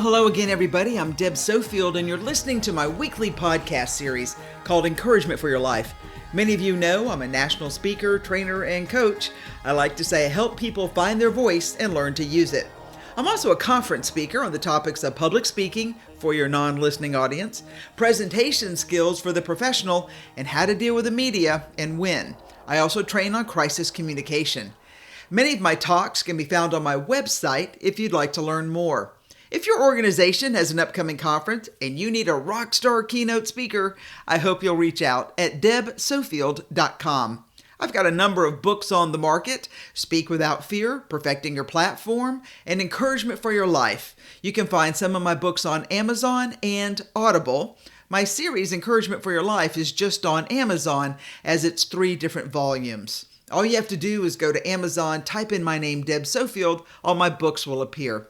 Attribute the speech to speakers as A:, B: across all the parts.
A: Well, hello again, everybody. I'm Deb Sofield, and you're listening to my weekly podcast series called Encouragement for Your Life. Many of you know I'm a national speaker, trainer, and coach. I like to say I help people find their voice and learn to use it. I'm also a conference speaker on the topics of public speaking for your non-listening audience, presentation skills for the professional, and how to deal with the media and win. I also train on crisis communication. Many of my talks can be found on my website if you'd like to learn more. If your organization has an upcoming conference and you need a rock star keynote speaker, I hope you'll reach out at debsofield.com. I've got a number of books on the market: Speak Without Fear, Perfecting Your Platform, and Encouragement for Your Life. You can find some of my books on Amazon and Audible. My series, Encouragement for Your Life, is just on Amazon as it's 3 different volumes. All you have to do is go to Amazon, type in my name, Deb Sofield, all my books will appear.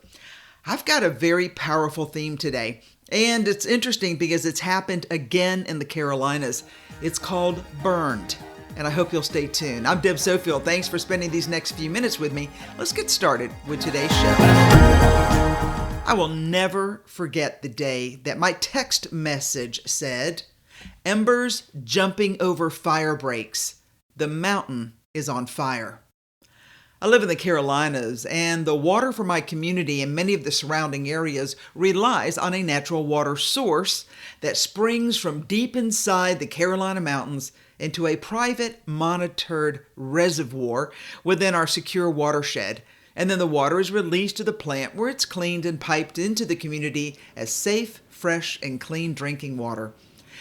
A: I've got a very powerful theme today, and it's interesting because it's happened again in the Carolinas. It's called Burned, and I hope you'll stay tuned. I'm Deb Sofield. Thanks for spending these next few minutes with me. Let's get started with today's show. I will never forget the day that my text message said, "Embers jumping over fire breaks. The mountain is on fire." I live in the Carolinas, and the water for my community and many of the surrounding areas relies on a natural water source that springs from deep inside the Carolina mountains into a private monitored reservoir within our secure watershed. And then the water is released to the plant where it's cleaned and piped into the community as safe, fresh, and clean drinking water.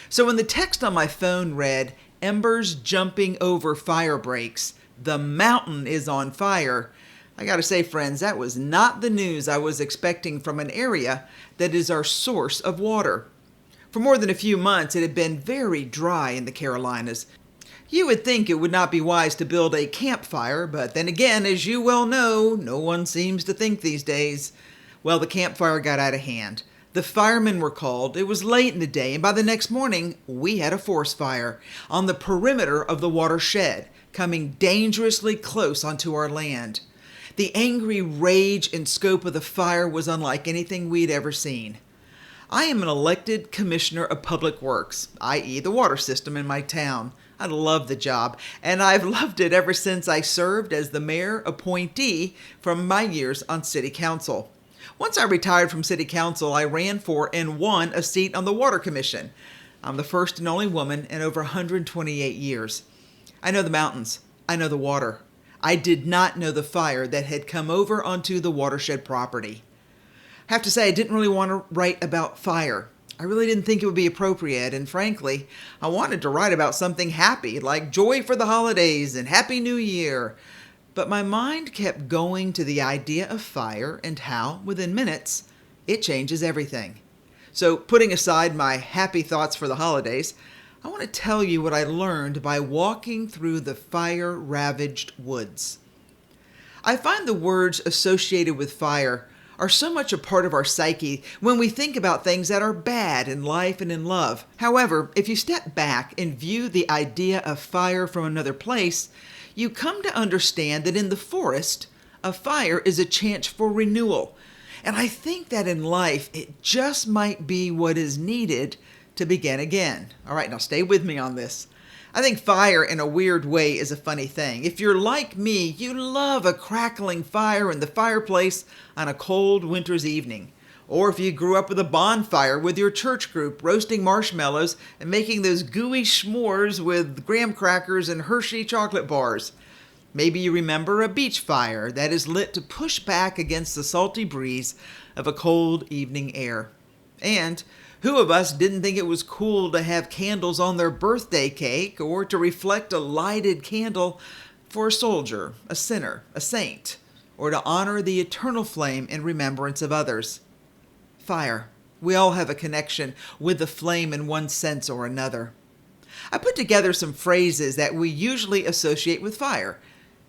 A: So when the text on my phone read, "Embers jumping over fire breaks, the mountain is on fire," I gotta say, friends, that was not the news I was expecting from an area that is our source of water. For more than a few months, it had been very dry in the Carolinas. You would think it would not be wise to build a campfire, but then again, as you well know, no one seems to think these days. Well, the campfire got out of hand. The firemen were called. It was late in the day, and by the next morning, we had a forest fire on the perimeter of the watershed, coming dangerously close onto our land. The angry rage and scope of the fire was unlike anything we'd ever seen. I am an elected commissioner of public works, i.e. the water system in my town. I love the job, and I've loved it ever since I served as the mayor appointee from my years on city council. Once I retired from city council, I ran for and won a seat on the water commission. I'm the first and only woman in over 128 years. I know the mountains. I know the water. I did not know the fire that had come over onto the watershed property. I have to say, I didn't really want to write about fire. I really didn't think it would be appropriate, and frankly, I wanted to write about something happy, like joy for the holidays and Happy New Year. But my mind kept going to the idea of fire and how, within minutes, it changes everything. So, putting aside my happy thoughts for the holidays, I want to tell you what I learned by walking through the fire-ravaged woods. I find the words associated with fire are so much a part of our psyche when we think about things that are bad in life and in love. However, if you step back and view the idea of fire from another place, you come to understand that in the forest, a fire is a chance for renewal. And I think that in life, it just might be what is needed to begin again. All right, now stay with me on this. I think fire in a weird way is a funny thing. If you're like me, you love a crackling fire in the fireplace on a cold winter's evening. Or if you grew up with a bonfire with your church group, roasting marshmallows and making those gooey s'mores with graham crackers and Hershey chocolate bars. Maybe you remember a beach fire that is lit to push back against the salty breeze of a cold evening air. And who of us didn't think it was cool to have candles on their birthday cake, or to reflect a lighted candle for a soldier, a sinner, a saint, or to honor the eternal flame in remembrance of others? Fire. We all have a connection with the flame in one sense or another. I put together some phrases that we usually associate with fire.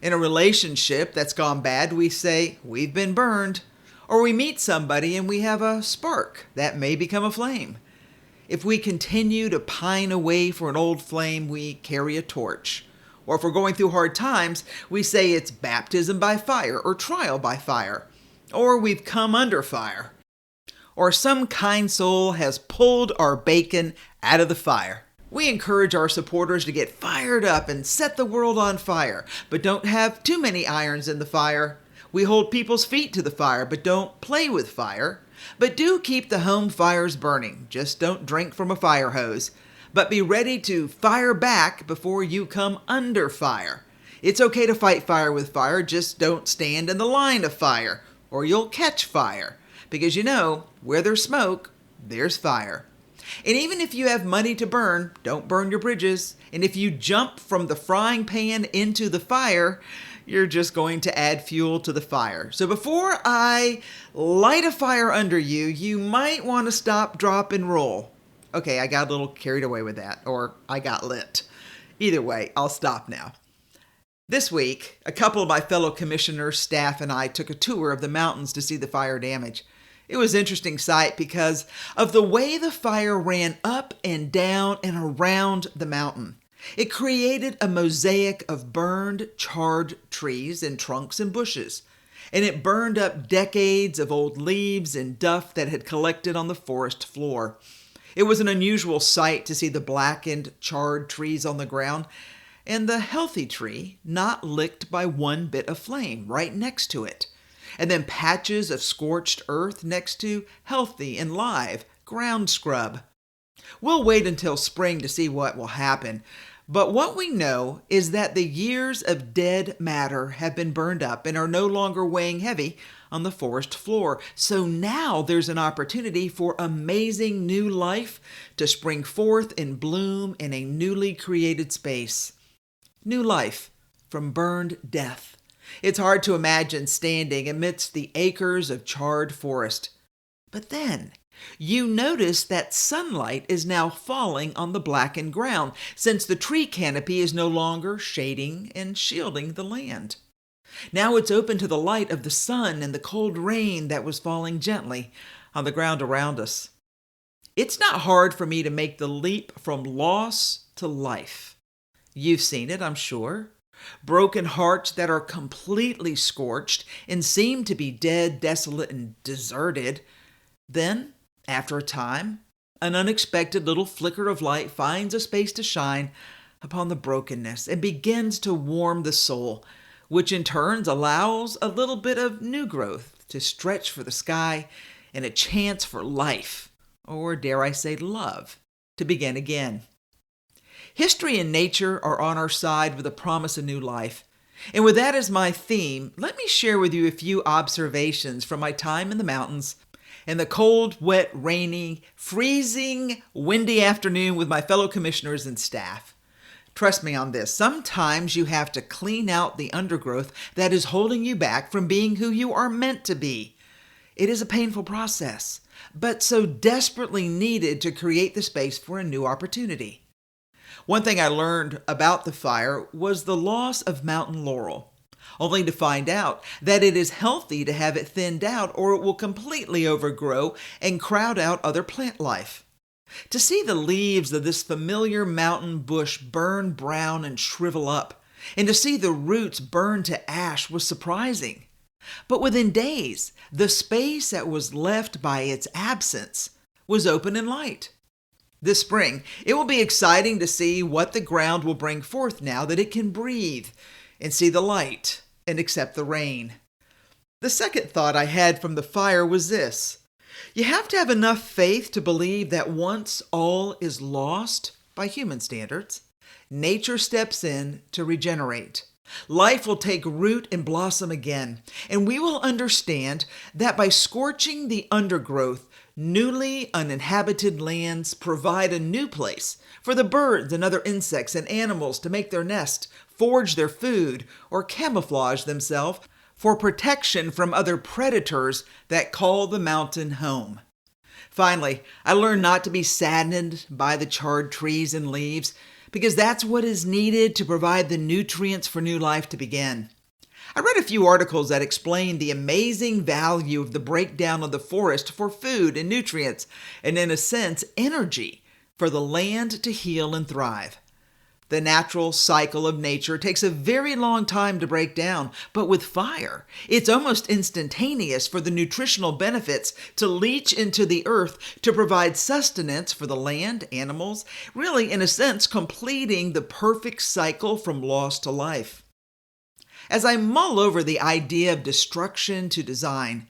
A: In a relationship that's gone bad, we say, "We've been burned." Or we meet somebody and we have a spark that may become a flame. If we continue to pine away for an old flame, we carry a torch. Or if we're going through hard times, we say it's baptism by fire or trial by fire. Or we've come under fire. or some kind soul has pulled our bacon out of the fire. We encourage our supporters to get fired up and set the world on fire, but don't have too many irons in the fire. We hold people's feet to the fire, but don't play with fire. But do keep the home fires burning. Just don't drink from a fire hose. But be ready to fire back before you come under fire. It's okay to fight fire with fire, just don't stand in the line of fire, or you'll catch fire. Because where there's smoke, there's fire. And even if you have money to burn, don't burn your bridges. And if you jump from the frying pan into the fire, you're just going to add fuel to the fire. So before I light a fire under you, you might want to stop, drop, and roll. Okay, I got a little carried away with that, or I got lit. Either way, I'll stop now. This week, a couple of my fellow commissioners, staff, and I took a tour of the mountains to see the fire damage. It was an interesting sight because of the way the fire ran up and down and around the mountain. It created a mosaic of burned, charred trees and trunks and bushes. And it burned up decades of old leaves and duff that had collected on the forest floor. It was an unusual sight to see the blackened, charred trees on the ground and the healthy tree not licked by one bit of flame right next to it. And then patches of scorched earth next to healthy and live ground scrub. We'll wait until spring to see what will happen. But what we know is that the years of dead matter have been burned up and are no longer weighing heavy on the forest floor. So now there's an opportunity for amazing new life to spring forth and bloom in a newly created space. New life from burned death. It's hard to imagine standing amidst the acres of charred forest. But then you notice that sunlight is now falling on the blackened ground, since the tree canopy is no longer shading and shielding the land. Now it's open to the light of the sun and the cold rain that was falling gently on the ground around us. It's not hard for me to make the leap from loss to life. You've seen it, I'm sure. Broken hearts that are completely scorched and seem to be dead, desolate, and deserted. Then, after a time, an unexpected little flicker of light finds a space to shine upon the brokenness and begins to warm the soul, which in turn allows a little bit of new growth to stretch for the sky and a chance for life, or dare I say love, to begin again. History and nature are on our side with the promise of new life. And with that as my theme, let me share with you a few observations from my time in the mountains and the cold, wet, rainy, freezing, windy afternoon with my fellow commissioners and staff. Trust me on this, sometimes you have to clean out the undergrowth that is holding you back from being who you are meant to be. It is a painful process, but so desperately needed to create the space for a new opportunity. One thing I learned about the fire was the loss of mountain laurel, only to find out that it is healthy to have it thinned out or it will completely overgrow and crowd out other plant life. To see the leaves of this familiar mountain bush burn brown and shrivel up, and to see the roots burn to ash was surprising. But within days, the space that was left by its absence was open and light. This spring, it will be exciting to see what the ground will bring forth now that it can breathe and see the light and accept the rain. The second thought I had from the fire was this. You have to have enough faith to believe that once all is lost, by human standards, nature steps in to regenerate. Life will take root and blossom again, and we will understand that by scorching the undergrowth, newly uninhabited lands provide a new place for the birds and other insects and animals to make their nest, forage their food, or camouflage themselves for protection from other predators that call the mountain home. Finally, I learned not to be saddened by the charred trees and leaves, because that's what is needed to provide the nutrients for new life to begin. I read a few articles that explain the amazing value of the breakdown of the forest for food and nutrients, and in a sense, energy for the land to heal and thrive. The natural cycle of nature takes a very long time to break down, but with fire, it's almost instantaneous for the nutritional benefits to leach into the earth to provide sustenance for the land, animals, really, in a sense, completing the perfect cycle from loss to life. As I mull over the idea of destruction to design,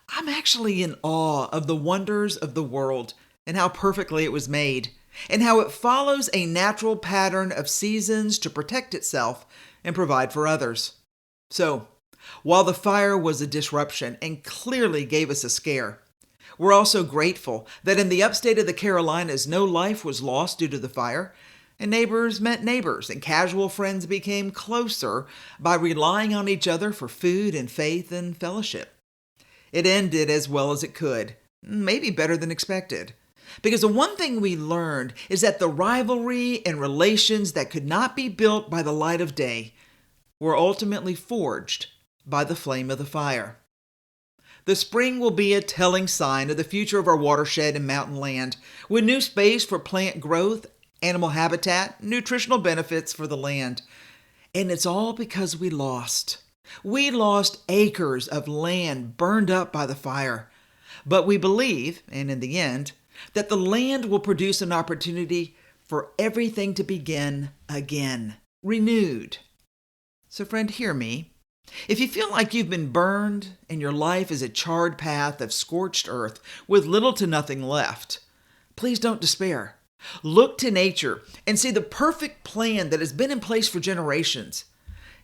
A: I'm actually in awe of the wonders of the world and how perfectly it was made, and how it follows a natural pattern of seasons to protect itself and provide for others. So, while the fire was a disruption and clearly gave us a scare, we're also grateful that in the upstate of the Carolinas, no life was lost due to the fire, and neighbors met neighbors, and casual friends became closer by relying on each other for food and faith and fellowship. It ended as well as it could, maybe better than expected. Because the one thing we learned is that the rivalry and relations that could not be built by the light of day were ultimately forged by the flame of the fire. The spring will be a telling sign of the future of our watershed and mountain land, with new space for plant growth, animal habitat, nutritional benefits for the land. And it's all because we lost. We lost acres of land burned up by the fire. But we believe, and in the end, that the land will produce an opportunity for everything to begin again, renewed. So friend, hear me. If you feel like you've been burned and your life is a charred path of scorched earth with little to nothing left, please don't despair. Look to nature and see the perfect plan that has been in place for generations.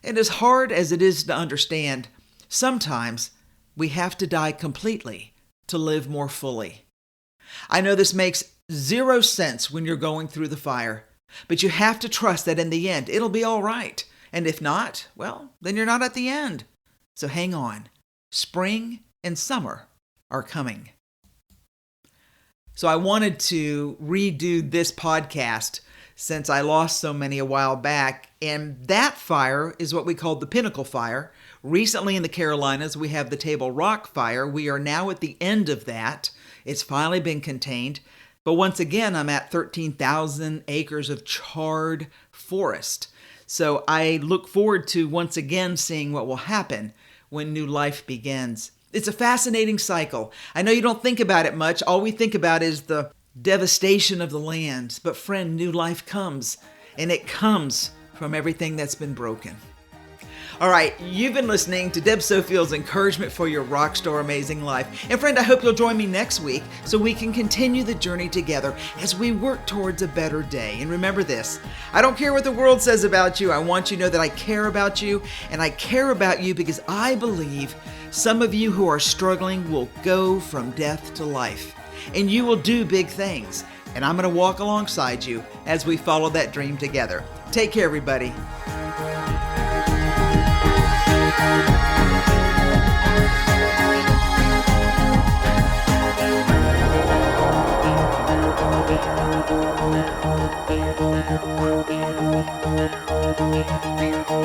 A: And as hard as it is to understand, sometimes we have to die completely to live more fully. I know this makes zero sense when you're going through the fire, but you have to trust that in the end, it'll be all right. And if not, well, then you're not at the end. So hang on. Spring and summer are coming. So I wanted to redo this podcast since I lost so many a while back. And that fire is what we call the Pinnacle Fire. Recently in the Carolinas, we have the Table Rock Fire. We are now at the end of that. It's finally been contained. But once again, I'm at 13,000 acres of charred forest. So I look forward to once again seeing what will happen when new life begins. It's a fascinating cycle. I know you don't think about it much. All we think about is the devastation of the land. But friend, new life comes, and it comes from everything that's been broken. All right, you've been listening to Deb Sofield's Encouragement for Your Rockstar Amazing Life. And friend, I hope you'll join me next week so we can continue the journey together as we work towards a better day. And remember this, I don't care what the world says about you. I want you to know that I care about you, and I care about you because I believe some of you who are struggling will go from death to life, and you will do big things. And I'm going to walk alongside you as we follow that dream together. Take care, everybody.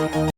A: Thank you.